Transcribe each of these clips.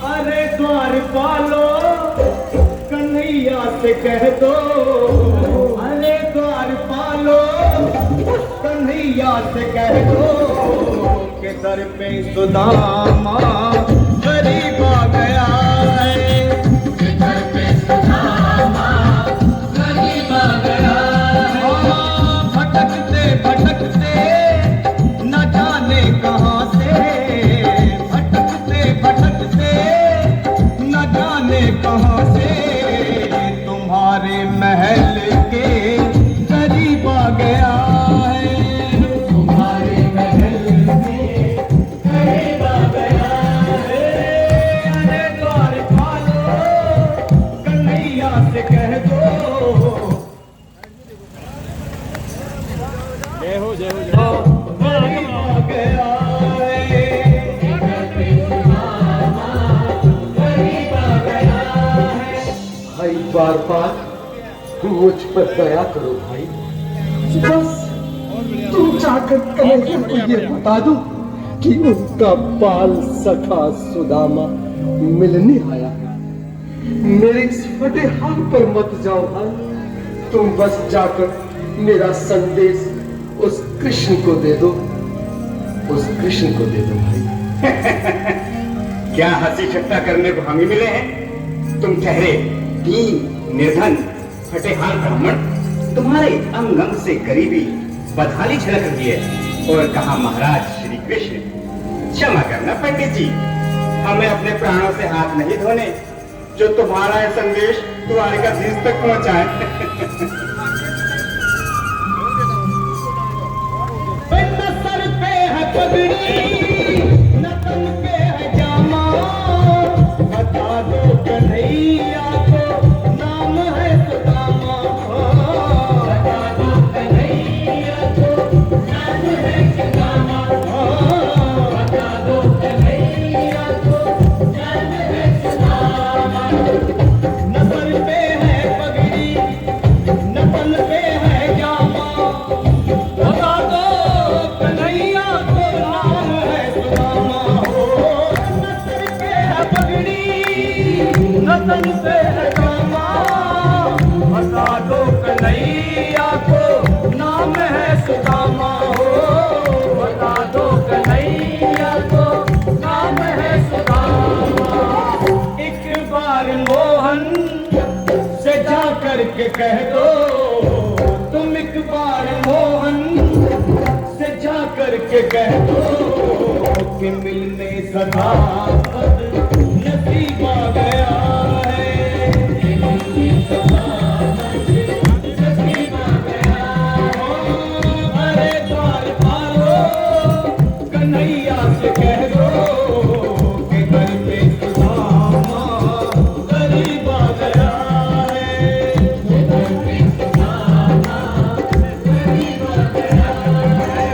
अरे द्वारपालो कन्हैया से कह दो, अरे द्वारपालो कन्हैया से कह दो कि दर पे सुदामा गरीब आ गया है, कि दर पे सुदामा गरीब आ गया है। भटकते भटकते न जाने कहाँ से, भटकते भटकते न जाने कहाँ से तुम्हारे महल के करीब आ गया है, तुम्हारे महल के करीब आ गया है। अरे द्वारपालो कन्हैया से कह दो, जय हो जय हो जय हो, करीब आ गया है, करीब आ गया है। भाई द्वारपाल मुझ पर दया करो भाई, बस तुम जाकर कन्हैया को ये बता दो कि उसका बाल सखा सुदामा मिलने आया है। मेरे इस फटे हाथ पर मत जाओ भाई, तुम बस जाकर मेरा संदेश उस कृष्ण को दे दो, उस कृष्ण को दे दो भाई। क्या हंसी ठट्टा करने को हम ही मिले हैं? तुम ठहरे दीन निर्धन फटेहाल ब्राह्मण, तुम्हारे अंग अंग से करीबी बदहाली झलक रही है। और कहा महाराज श्री कृष्ण, क्षमा करना पंडित जी, हमें अपने प्राणों से हाथ नहीं धोने जो तुम्हारा यह संदेश तुम्हारे का धीस तक पहुंचाए। न सर पे है पगड़ी न तन पे है जामा, बता दो कन्हैया को नाम है सुदामा, बता दो कन्हैया को नाम है सुदामा, बता दो कन्हैया को नाम है सुदामा। न सर पे है पगड़ी न तन पे है जामा, बता दो कन्हैया को नाम है सुदामा हो। न सर पे है पगड़ी न तन पे है जामा, बता दो कन्हैया को नाम है सुदामा हो, बता दो कन्हैया को नाम है सुदामा। एक बार मोहन से जा करके कह दो, तुम एक बार मोहन से जा करके कह दो कि मिलने सदा नसीब आ गया है, कि मिलने सदा नसीब आ गया है। अरे द्वारपालो कन्हैया से कह दो कि घर पे सुदामा गरीब आ गया है, कि घर पे सुदामा गरीब आ गया है।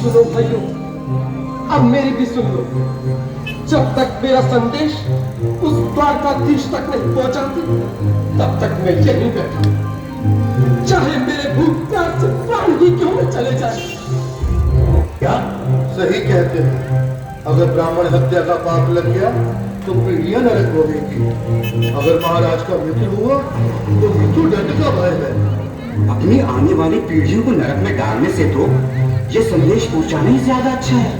सुनो भाइयों, अब मेरी भी सुन लो। जब तक मेरा संदेश उस द्वारकाधीश तक नहीं पहुंचाती तब तक मैं यहीं बैठा, चाहे मेरे भूख प्यास से प्राण ही क्यों न चले जाए। क्या सही कहते हैं, अगर ब्राह्मण हत्या का पाप लग गया तो पीढ़ियां नरक भोगेंगी, अगर महाराज का मृत्यु हुआ तो मृत्यु दंड का भय है। अपनी आने वाली पीढ़ियों को नरक में डालने से तो ये संदेश पहुंचाना ही ज्यादा अच्छा है।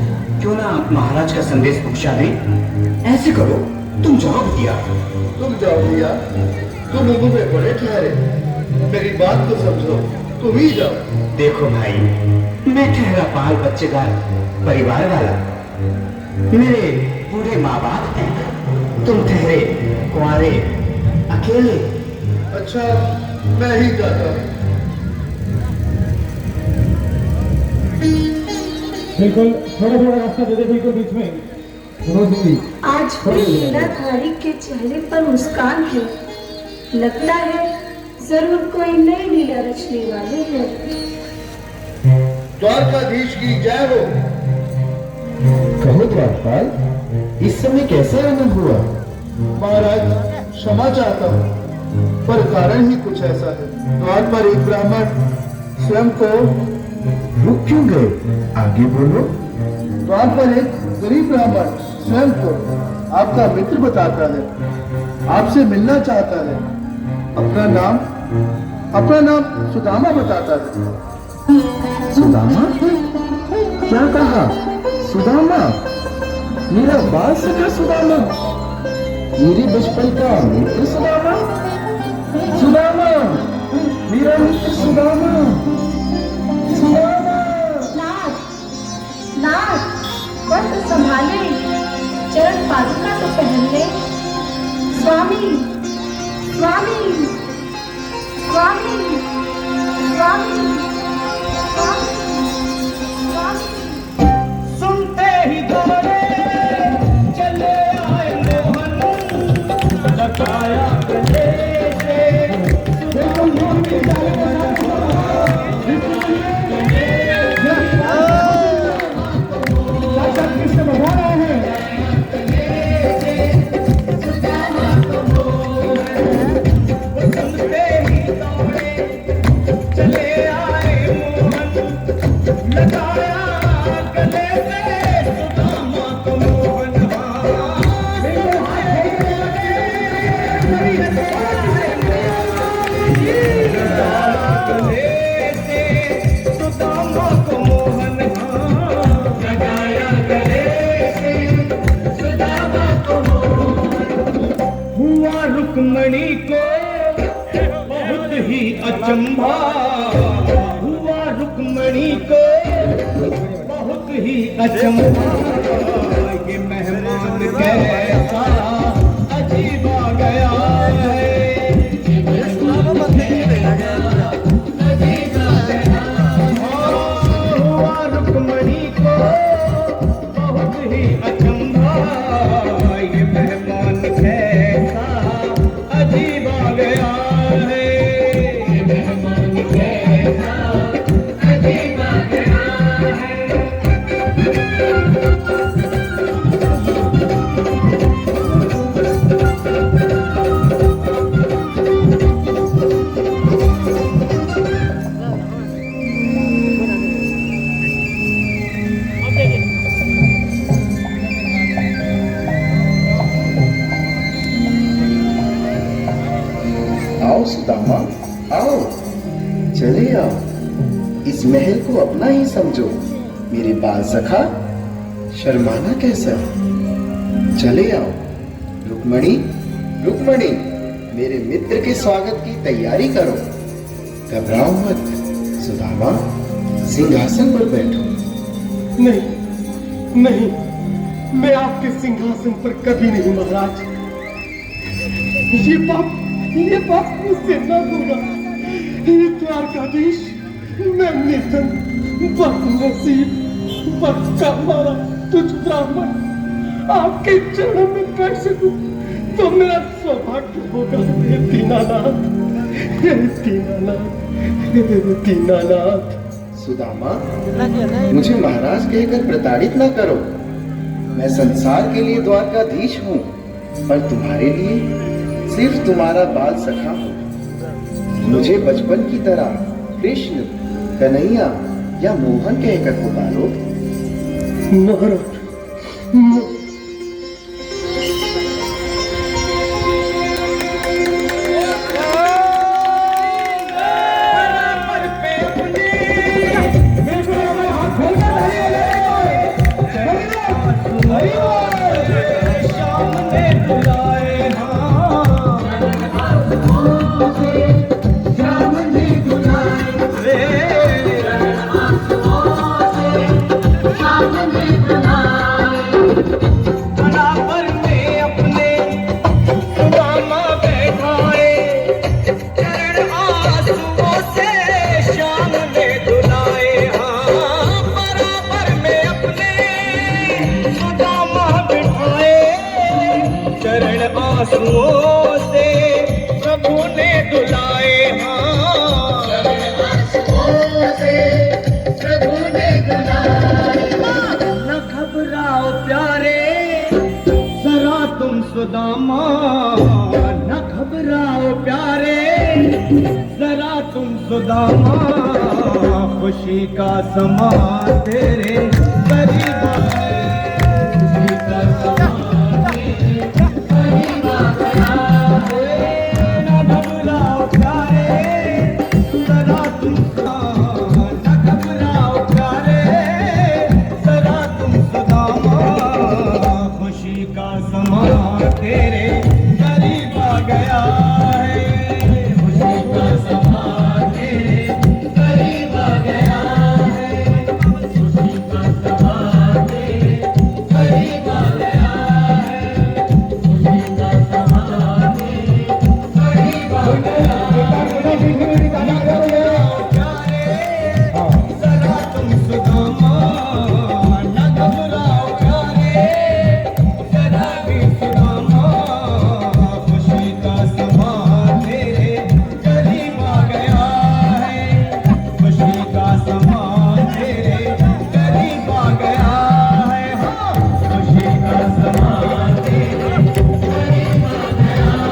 क्यों ना महाराज का संदेश पहुंचा दें? ऐसे करो, तुम जाओ भैया। तुम जाओ भैया, तुम उम्र में बड़े ठहरे, मेरी बात तो समझो, तुम ही जाओ। देखो भाई, मैं ठहरा बाल बच्चेदार परिवार वाला, मेरे बूढ़े माँ बाप हैं, तुम ठहरे कुंवारे अकेले। अच्छा, मैं ही जाता हूँ। बिल्कुल थोड़ा थोड़ा रास्ता दे दे, बिल्कुल बीच में। आज भी हीराधारी के चेहरे पर मुस्कान है, लगता है जरूर कोई नई लीला रचने वाले हैं। द्वारकाधीश की जय हो। कहो द्वारपाल, इस समय कैसा आनंद हुआ? महाराज क्षमा चाहता हूँ, पर कारण ही कुछ ऐसा है। द्वार पर एक ब्राह्मण स्वयं को रुक क्यों गए? आगे बोलो। द्वार पर एक गरीब ब्राह्मण स्वयं को आपका मित्र बताता है, आपसे मिलना चाहता है। अपना नाम सुदामा बताता है। सुदामा? क्या कहा? सुदामा? मेरा बाल सखा सुदामा? मेरे बचपन का मित्र सुदामा? सुदामा, मेरा मित्र सुदामा, सुदामा। नाथ, नाथ, वस्त्र संभाले, चरण पादुका तो पहन ले। स्वामी, स्वामी, स्वामी, स्वामी, स्वामी, स्वामी। सुनते ही दौड़े चले आए मोहन, लगाया गले से कृष्ण बजा रहे हैं। सुनते ही दौड़े चले आए मोहन, लगाया गले से सुदामा को मोहन। गले से सुदामा को मोहन, लगाया गले से सुदामा को मोहन। हुआ रुक्मणी को बहुत ही अचंभा, हुआ रुक्मणी को बहुत ही अचंभा। ये मेहमान कैसा अजीब आ गया है, हुआ रुक्मणी को बहुत ही अचंभा। ये मेहमान कैसा अजीब आ गया है, ये मेहमान कैसा अजीब आ गया है। आओ सुदामा, आओ, चले आओ। इस महल को अपना ही समझो। मेरे बाल सखा, शर्माना कैसा? चले आओ। रुक्मणी, रुक्मणी, मेरे मित्र के स्वागत की तैयारी करो। घबराओ मत। सुदामा, सिंहासन पर बैठो। नहीं नहीं, मैं आपके सिंहासन पर कभी नहीं महाराज। ये पाप मुझसे न होगा। हे द्वारकाधीश, मैं निर्धन, बदनसीब, बदका मारा तुझ ब्राह्मण आपके चरणों में बैठ सकूं तो मेरा सौभाग्य होगा। हे दीनानाथ, हे दीनानाथ, हे दीनानाथ। सुदामा, मुझे महाराज कहकर प्रताड़ित न करो। मैं संसार के लिए द्वारकाधीश हूँ, पर तुम्हारे लिए सिर्फ तुम्हारा बाल सखा हूँ। मुझे बचपन की तरह कृष्ण, कन्हैया या मोहन कहकर पुकारो। महाराज, आंसुओं से प्रभु ने दुलाए तुम सुदामा खुशी का समा तेरे करीब